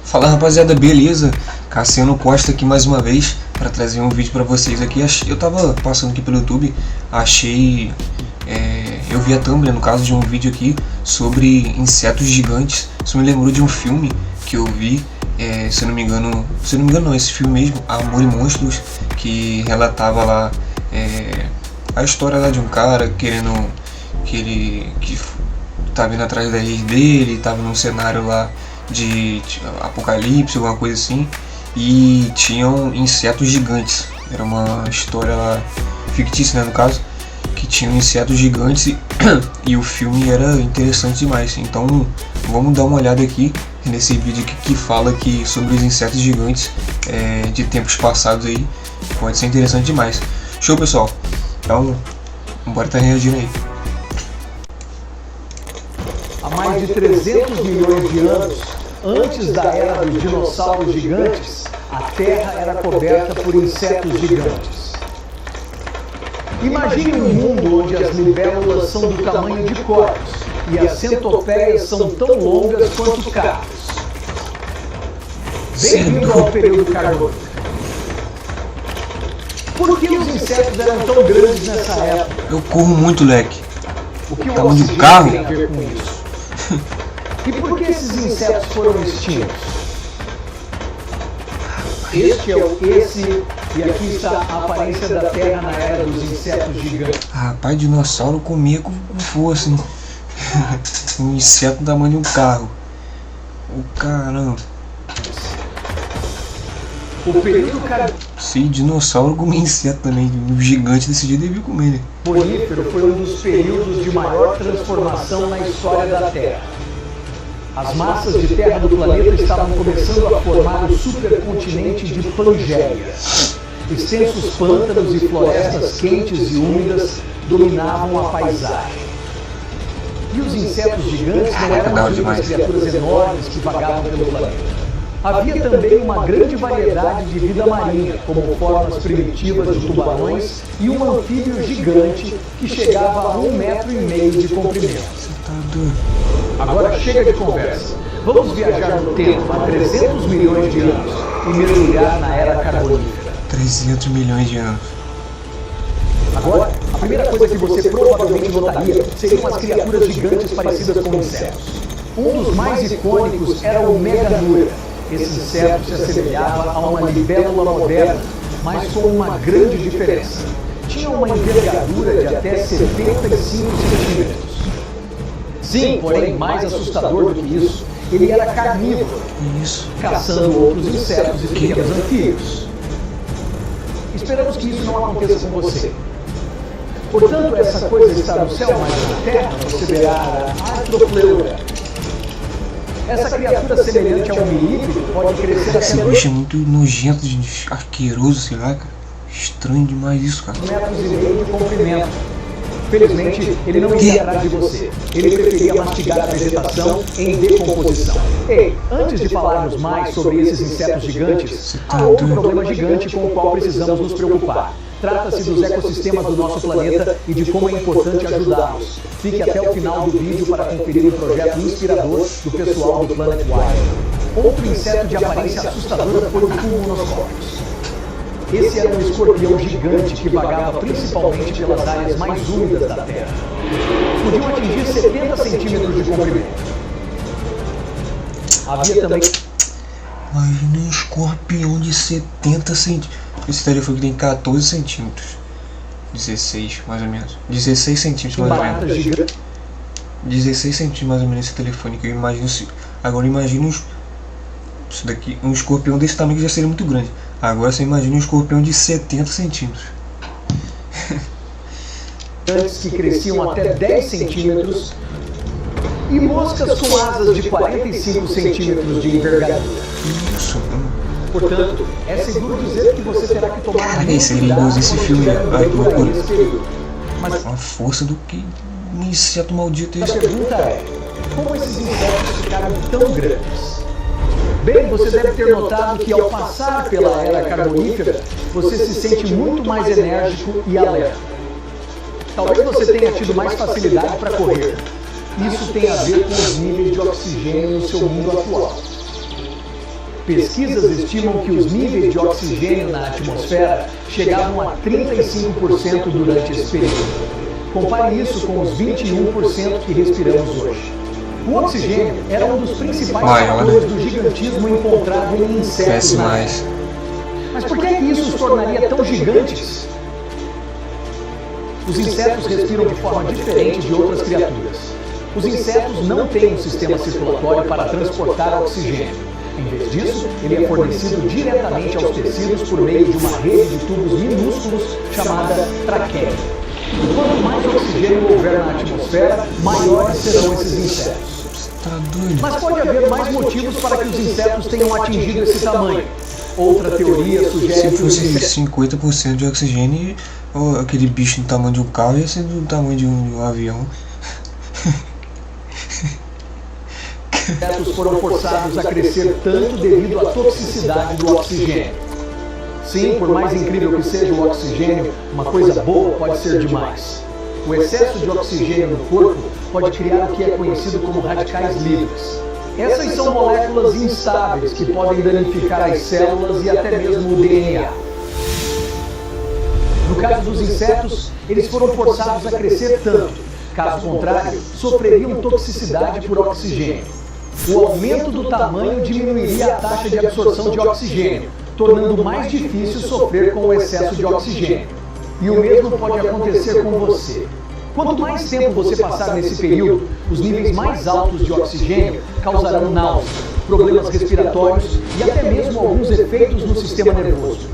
Fala rapaziada, beleza? Cassiano Costa aqui mais uma vez para trazer um vídeo para vocês aqui. Eu tava passando aqui pelo YouTube, eu vi a thumb, no caso, de um vídeo aqui sobre insetos gigantes. Isso me lembrou de um filme que eu vi, se não me engano não, esse filme mesmo, Amor e Monstros, que relatava lá a história lá de um cara querendo que tava indo atrás da ex dele, tava num cenário lá de apocalipse, alguma coisa assim, e tinham insetos gigantes. Era uma história lá fictícia, né, no caso, que tinham insetos gigantes e o filme era interessante demais. Então vamos dar uma olhada aqui nesse vídeo que fala aqui sobre os insetos gigantes de tempos passados aí. Pode ser interessante demais. Show, pessoal? Então bora estar reagindo aí. Há mais de 300 milhões de anos, antes da era dos dinossauros gigantes, a Terra era coberta por insetos gigantes. Imagine um mundo onde as libélulas são do tamanho de corpos e as centopeias são tão longas quanto carros. Bem-vindo ao período carbônico. Por que os insetos eram tão grandes nessa época? Eu corro muito, leque. O que o Tamanho de oxigênio carro? tem a ver com isso? E por que esses insetos foram extintos? E aqui está a aparência da Terra na era dos insetos gigantes. Rapaz, dinossauro comia com força, hein? Um inseto do tamanho de um carro. O caramba. O período Se dinossauro comia inseto também, um gigante desse jeito devia comer, né? carbonífero foi um dos períodos de maior transformação na história da Terra. As massas de terra do planeta estavam começando a formar o supercontinente de Pangeia. Extensos pântanos e florestas quentes e úmidas dominavam a paisagem. E os insetos gigantes não eram apenas criaturas enormes que vagavam pelo planeta. Havia também uma grande variedade de vida marinha, como formas primitivas de tubarões e um anfíbio gigante que chegava a 1,5 metro de comprimento. Tá doido. Agora chega de conversa. Vamos viajar no tempo há 300 milhões de anos e mergulhar na era carbonífera. 300 milhões de anos. Agora, a primeira coisa que você provavelmente notaria seriam as criaturas gigantes parecidas com insetos. Um dos mais icônicos era o Meganura. Esse inseto se assemelhava a uma libélula moderna, mas com uma grande diferença. Tinha uma envergadura de até 75 centímetros. Sim, porém, mais assustador do que isso, ele era carnívoro, caçando outros insetos e pequenos anfíbios. Esperamos que isso não aconteça com você. Portanto, essa coisa está no céu, mas na terra você verá a Arthropleura. Essa criatura semelhante a um milípede pode crescer até Esse bicho é muito nojento, asqueroso, sei lá, cara. Estranho demais isso, cara. 2,5 metros de comprimento. Felizmente, ele não iria atrás de você. Ele preferia mastigar a vegetação em decomposição. Ei, antes de falarmos mais sobre esses insetos gigantes, há outro problema gigante com o qual precisamos nos preocupar. Trata-se dos ecossistemas do nosso planeta e de como é importante ajudá-los. Fique até o final do vídeo para conferir um projeto inspirador do pessoal do Planet Wild. Outro inseto de aparência assustadora foi o Pulmonococcus. Esse era um escorpião gigante que vagava principalmente pelas áreas mais úmidas da Terra. Podiam atingir 70 centímetros de comprimento. Havia também... Imagina um escorpião de 70 centímetros. Esse telefone tem 14 centímetros. 16, mais ou menos. 16 centímetros, mais ou menos. 16 centímetros, mais ou menos, esse telefone. Que eu imagino... Agora imagina isso daqui, um escorpião desse tamanho que já seria muito grande. Agora você imagina um escorpião de 70 centímetros. Que cresciam até 10 centímetros e moscas com asas de 45 centímetros de envergadura. Isso, portanto, é seguro dizer que você terá que tomar Caraca, esse perigoso esse filme. Ai, que loucura. Mas a força do que um inseto maldito é a esse. pergunta é, como esses insetos ficaram tão grandes? Bem, você deve ter notado que ao passar pela era carbonífera, você se sente muito mais enérgico e alerta. Talvez você tenha tido mais facilidade para correr. Isso tem a ver com os níveis de oxigênio no seu mundo atual. Pesquisas estimam que os níveis de oxigênio na atmosfera chegavam a 35% durante esse período. Compare isso com os 21% que respiramos hoje. O oxigênio era um dos principais fatores do gigantismo encontrado em insetos na Terra. Mas por que isso os tornaria tão gigantes? Os insetos respiram de forma diferente de outras criaturas. Os insetos não têm um sistema circulatório para transportar oxigênio. Em vez disso, ele é fornecido diretamente aos tecidos por meio de uma rede de tubos minúsculos chamada traqueia. E quanto mais oxigênio houver na atmosfera, maiores serão esses insetos. Mas pode haver mais motivos para que os insetos tenham atingido esse tamanho. Outra teoria sugere que se fosse 50% de oxigênio, aquele bicho do tamanho de um carro ia ser do tamanho de um avião. Os insetos foram forçados a crescer tanto devido à toxicidade do oxigênio. Sim, por mais incrível que seja o oxigênio, uma coisa boa pode ser demais. O excesso de oxigênio no corpo pode criar o que é conhecido como radicais livres. Essas são moléculas instáveis que podem danificar as células e até mesmo o DNA. No caso dos insetos, eles foram forçados a crescer tanto. Caso contrário, sofreriam toxicidade por oxigênio. O aumento do tamanho diminuiria a taxa de absorção de oxigênio, tornando mais difícil sofrer com o excesso de oxigênio. E o mesmo pode acontecer com você. Quanto mais tempo você passar nesse período, os níveis mais altos de oxigênio causarão náusea, problemas respiratórios e até mesmo alguns efeitos no sistema nervoso.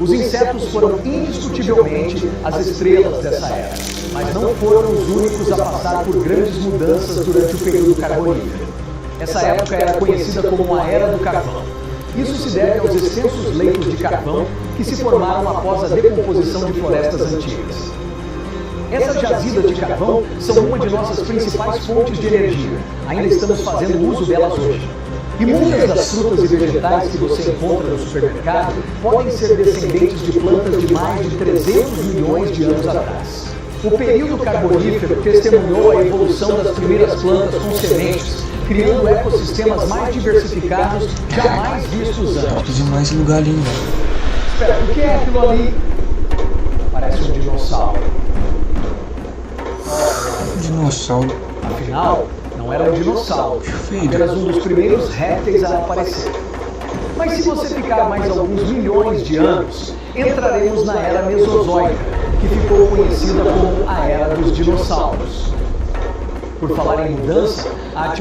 Os insetos foram indiscutivelmente as estrelas dessa era, mas não foram os únicos a passar por grandes mudanças durante o período carbonífero. Essa época era conhecida como a Era do Carvão. Isso se deve aos extensos leitos de carvão que se formaram após a decomposição de florestas antigas. Essas jazidas de carvão são uma de nossas principais fontes de energia. Ainda estamos fazendo uso delas hoje. E muitas das frutas e vegetais que você encontra no supermercado podem ser descendentes de plantas de mais de 300 milhões de anos atrás. O período carbonífero testemunhou a evolução das primeiras plantas com sementes, criando ecossistemas mais diversificados jamais vistos antes. Mais lugar ali, né? Espera, o que é aquilo ali? Parece um dinossauro. Dinossauro. Afinal, não era um dinossauro, apenas um dos primeiros répteis a aparecer. Mas se você ficar mais alguns milhões de anos, entraremos na Era Mesozoica, que ficou conhecida como a Era dos Dinossauros. Por falar em mudança, a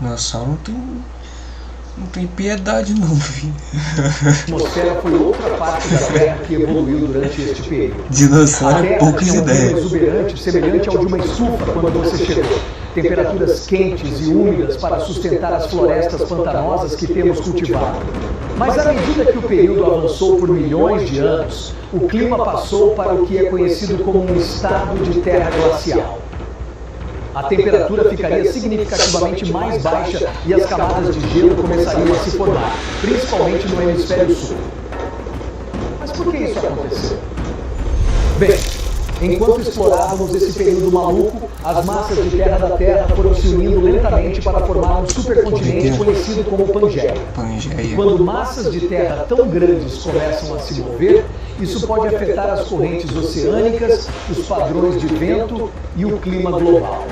dinossauro não tem piedade não, filho. A atmosfera foi outra parte da Terra que evoluiu durante este período. Dinossauro é poucas ideias. Um clima exuberante, semelhante ao de uma estufa quando você chegou. Temperaturas quentes e úmidas para sustentar as florestas pantanosas que temos cultivado. Mas à medida que o período avançou por milhões de anos, o clima passou para o que é conhecido como um estado de terra glacial. A temperatura ficaria significativamente mais baixa e as camadas de gelo começariam a se formar, principalmente no hemisfério sul. Mas por que isso aconteceu? Bem, enquanto explorávamos esse período maluco, as massas de terra da Terra foram se unindo lentamente para formar um supercontinente conhecido como Pangeia. E quando massas de terra tão grandes começam a se mover, isso pode afetar as correntes oceânicas, os padrões de vento e o clima global.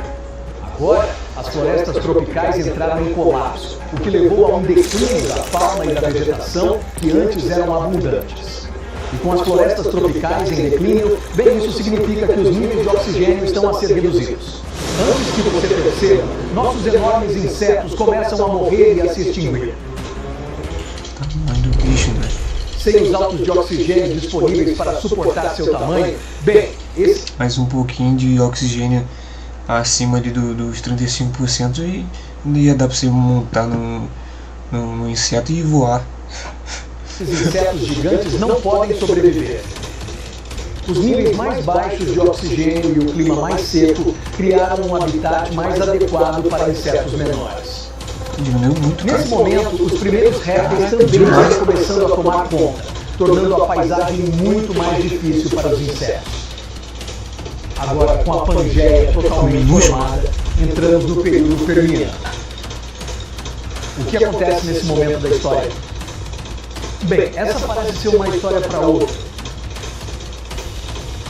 Agora, as florestas tropicais entraram em colapso, o que levou a um declínio da fauna e da vegetação que antes eram abundantes. E com as florestas tropicais em declínio, bem, isso significa que os níveis de oxigênio estão a ser reduzidos. Antes que você perceba, nossos enormes insetos começam a morrer e a se extinguir. Sem os altos de oxigênio disponíveis para suportar seu tamanho, bem, mais um pouquinho de oxigênio acima dos 35% e ia dar para você montar no inseto e voar. Esses insetos gigantes não podem sobreviver. Os níveis mais baixos de oxigênio e o clima mais seco criaram um habitat mais adequado para insetos menores. Nesse momento, os primeiros répteis também estão começando a tomar conta, tornando a paisagem muito mais difícil para os insetos. Agora, com a Pangeia totalmente formada, entramos no período Permiano. O que acontece nesse momento da história? Bem, essa parece ser uma história para outra.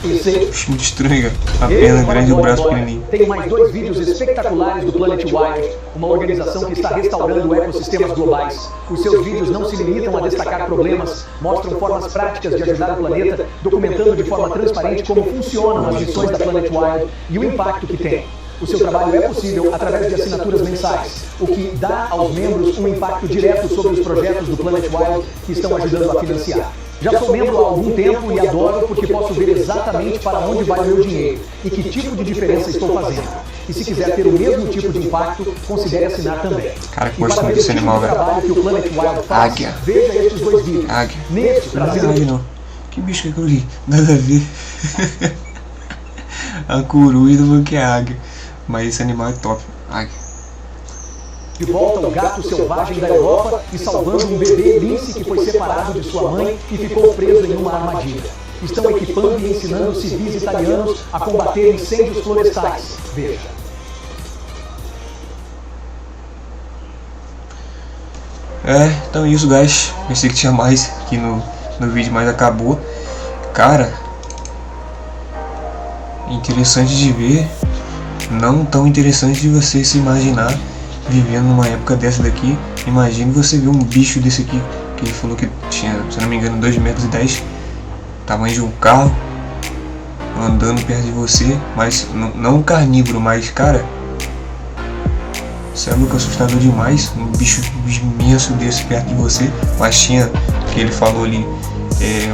Muito estranho, a perna grande e o braço pequenininho. Tenho mais 2 vídeos espetaculares do Planet Wild, uma organização que está restaurando ecossistemas globais. Os seus vídeos não se limitam a destacar problemas, mostram formas práticas de ajudar o planeta, documentando de forma transparente como funcionam as missões da Planet Wild e o impacto que tem. O seu trabalho é possível através de assinaturas mensais, o que dá aos membros um impacto direto sobre os projetos do Planet Wild que estão ajudando a financiar. Já sou membro há algum tempo e adoro porque posso ver exatamente para onde vai o meu dinheiro e que tipo de diferença estou fazendo. E se quiser ter o mesmo tipo de impacto, considere assinar também. Cara, que gosta muito desse animal, velho. Que o Planet Wild faz, águia. Veja estes 2 vídeos. Águia. Neste, trazendo... Águia não. Que bicho que é aquilo ali? Nada a ver. A coruja do que é águia. Mas esse animal é top. Águia. De volta ao gato selvagem da Europa e salvando um bebê lince que foi separado de sua mãe e ficou preso em uma armadilha. Estão equipando e ensinando civis italianos a combater incêndios florestais. Veja. Então é isso, guys. Pensei que tinha mais aqui no vídeo, mas acabou. Cara, interessante de ver. Não tão interessante de você se imaginar vivendo numa época dessa daqui. Imagine você ver um bicho desse aqui, que ele falou que tinha, se não me engano, 2,10 metros, tamanho de um carro, andando perto de você, mas não um carnívoro, mas cara, isso é muito assustador demais, um bicho imenso desse perto de você. Mas tinha, que ele falou ali,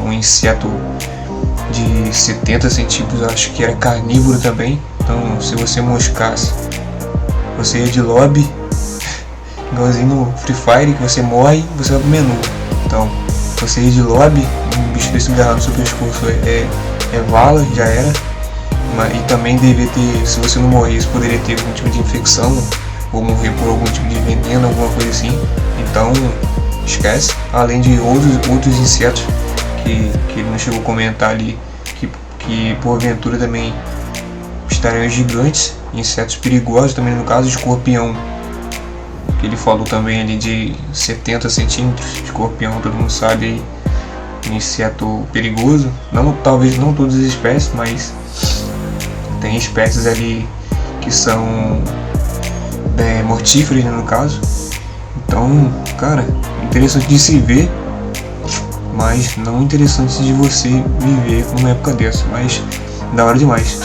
um inseto de 70 centímetros, acho que era carnívoro também. Então se você moscasse, você ia de lobby, igualzinho no Free Fire, que você morre e você vai pro menu. Então, você ir de lobby, um bicho desse agarrado no seu pescoço é vala, já era. E também deveria ter, se você não morresse, poderia ter algum tipo de infecção, ou morrer por algum tipo de veneno, alguma coisa assim. Então, esquece. Além de outros insetos que ele não chegou a comentar ali, que porventura também estariam gigantes, insetos perigosos também, no caso, escorpião, que ele falou também ali de 70 centímetros, escorpião, todo mundo sabe aí, um inseto perigoso, talvez não todas as espécies, mas tem espécies ali que são mortíferas, né, no caso. Então, cara, interessante de se ver, mas não interessante de você viver numa época dessa, mas da hora demais.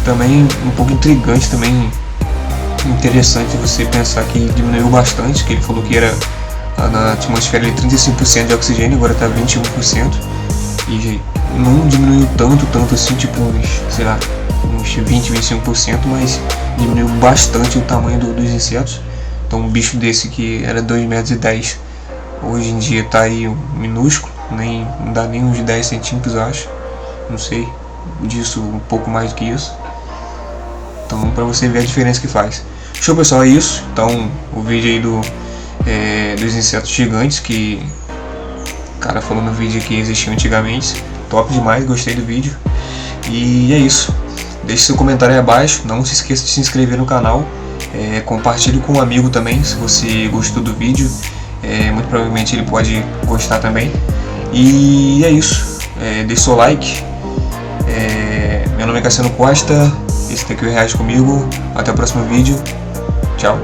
Também um pouco intrigante, também interessante você pensar que diminuiu bastante, que ele falou que era na atmosfera de 35% de oxigênio, agora está 21%, e não diminuiu tanto assim, tipo uns 20, 25%, mas diminuiu bastante o tamanho dos insetos. Então um bicho desse que era 2,10 metros, hoje em dia está aí minúsculo, não dá nem uns 10 centímetros, eu acho, não sei, disso um pouco mais do que isso. Então, para você ver a diferença que faz. Show, pessoal, é isso. Então, o vídeo aí dos insetos gigantes que o cara falou no vídeo que existiam antigamente. Top demais, gostei do vídeo. E é isso. Deixe seu comentário aí abaixo. Não se esqueça de se inscrever no canal. Compartilhe com um amigo também, se você gostou do vídeo. Muito provavelmente ele pode gostar também. E é isso. Deixe seu like. Meu nome é Cassiano Costa. Esse daqui é o Reage Comigo. Até o próximo vídeo. Tchau.